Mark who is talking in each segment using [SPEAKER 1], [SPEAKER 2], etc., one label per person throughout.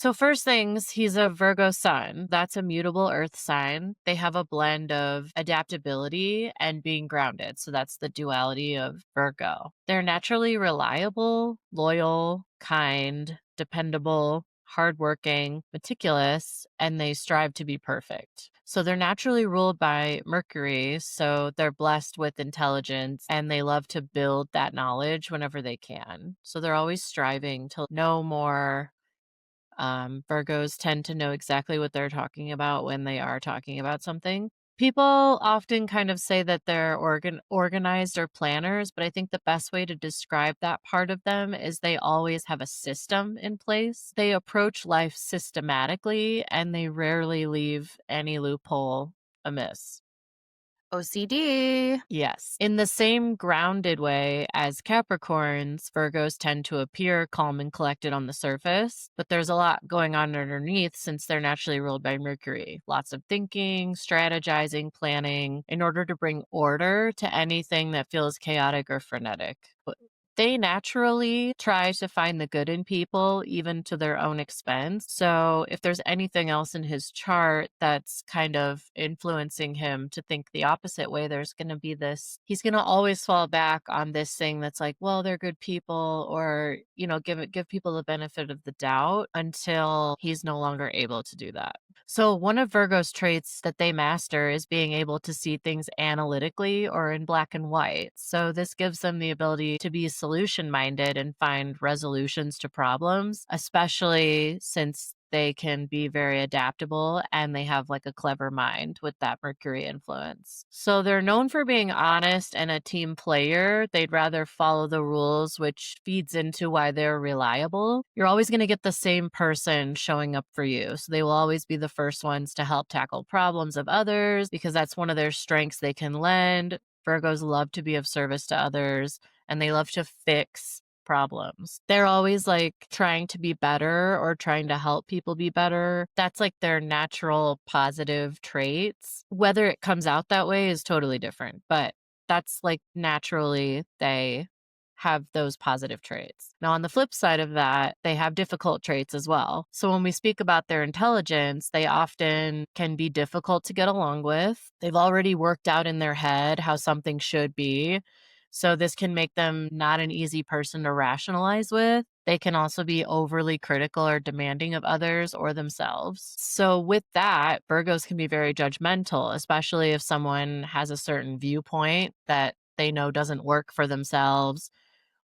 [SPEAKER 1] So first things, he's a Virgo sun. That's a mutable earth sign. They have a blend of adaptability and being grounded. So that's the duality of Virgo. They're naturally reliable, loyal, kind, dependable, hardworking, meticulous, and they strive to be perfect. So they're naturally ruled by Mercury. So they're blessed with intelligence and they love to build that knowledge whenever they can. So they're always striving to know more. Virgos tend to know exactly what they're talking about when they are talking about something. People often kind of say that they're organized or planners, but I think the best way to describe that part of them is they always have a system in place. They approach life systematically and they rarely leave any loophole amiss.
[SPEAKER 2] OCD.
[SPEAKER 1] Yes. In the same grounded way as Capricorns, Virgos tend to appear calm and collected on the surface, but there's a lot going on underneath since they're naturally ruled by Mercury. Lots of thinking, strategizing, planning in order to bring order to anything that feels chaotic or frenetic. But they naturally try to find the good in people, even to their own expense. So, if there's anything else in his chart that's kind of influencing him to think the opposite way, there's going to be this, he's going to always fall back on this thing that's like, well, they're good people, or, give people the benefit of the doubt until he's no longer able to do that. So, one of Virgo's traits that they master is being able to see things analytically or in black and white. So, this gives them the ability to be solution minded and find resolutions to problems, especially since they can be very adaptable and they have like a clever mind with that Mercury influence. So they're known for being honest and a team player. They'd rather follow the rules, which feeds into why they're reliable. You're always going to get the same person showing up for you. So they will always be the first ones to help tackle problems of others because that's one of their strengths they can lend. Virgos love to be of service to others and they love to fix problems. They're always like trying to be better or trying to help people be better. That's like their natural positive traits. Whether it comes out that way is totally different, but that's like naturally they have those positive traits. Now, on the flip side of that, they have difficult traits as well. So when we speak about their intelligence, they often can be difficult to get along with. They've already worked out in their head how something should be. So this can make them not an easy person to rationalize with. They can also be overly critical or demanding of others or themselves. So with that, Virgos can be very judgmental, especially if someone has a certain viewpoint that they know doesn't work for themselves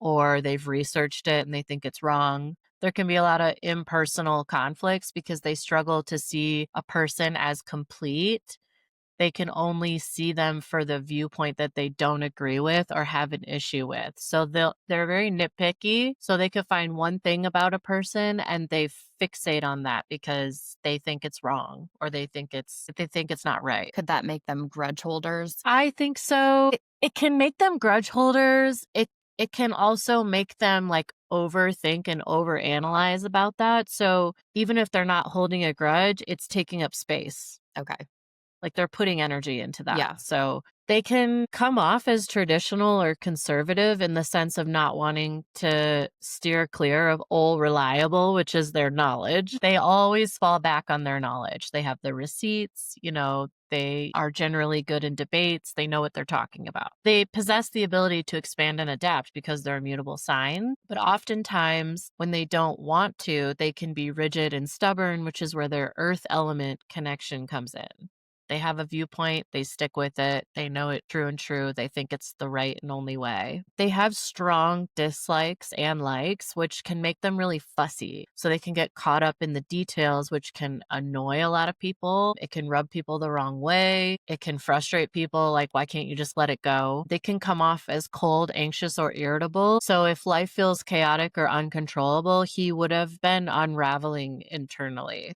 [SPEAKER 1] or they've researched it and they think it's wrong. There can be a lot of impersonal conflicts because they struggle to see a person as complete. They can only see them for the viewpoint that they don't agree with or have an issue with. So they're very nitpicky. So they could find one thing about a person and they fixate on that because they think it's wrong or they think it's not right.
[SPEAKER 2] Could that make them grudge holders?
[SPEAKER 1] I think so. It can make them grudge holders. It can also make them like overthink and overanalyze about that. So even if they're not holding a grudge, it's taking up space.
[SPEAKER 2] Okay.
[SPEAKER 1] Like they're putting energy into that.
[SPEAKER 2] Yeah.
[SPEAKER 1] So they can come off as traditional or conservative in the sense of not wanting to steer clear of all reliable, which is their knowledge. They always fall back on their knowledge. They have the receipts, they are generally good in debates. They know what they're talking about. They possess the ability to expand and adapt because they're a mutable sign. But oftentimes, when they don't want to, they can be rigid and stubborn, which is where their earth element connection comes in. They have a viewpoint, they stick with it, they know it true and true, they think it's the right and only way. They have strong dislikes and likes, which can make them really fussy. So they can get caught up in the details, which can annoy a lot of people. It can rub people the wrong way. It can frustrate people, like, why can't you just let it go? They can come off as cold, anxious, or irritable. So if life feels chaotic or uncontrollable, he would have been unraveling internally.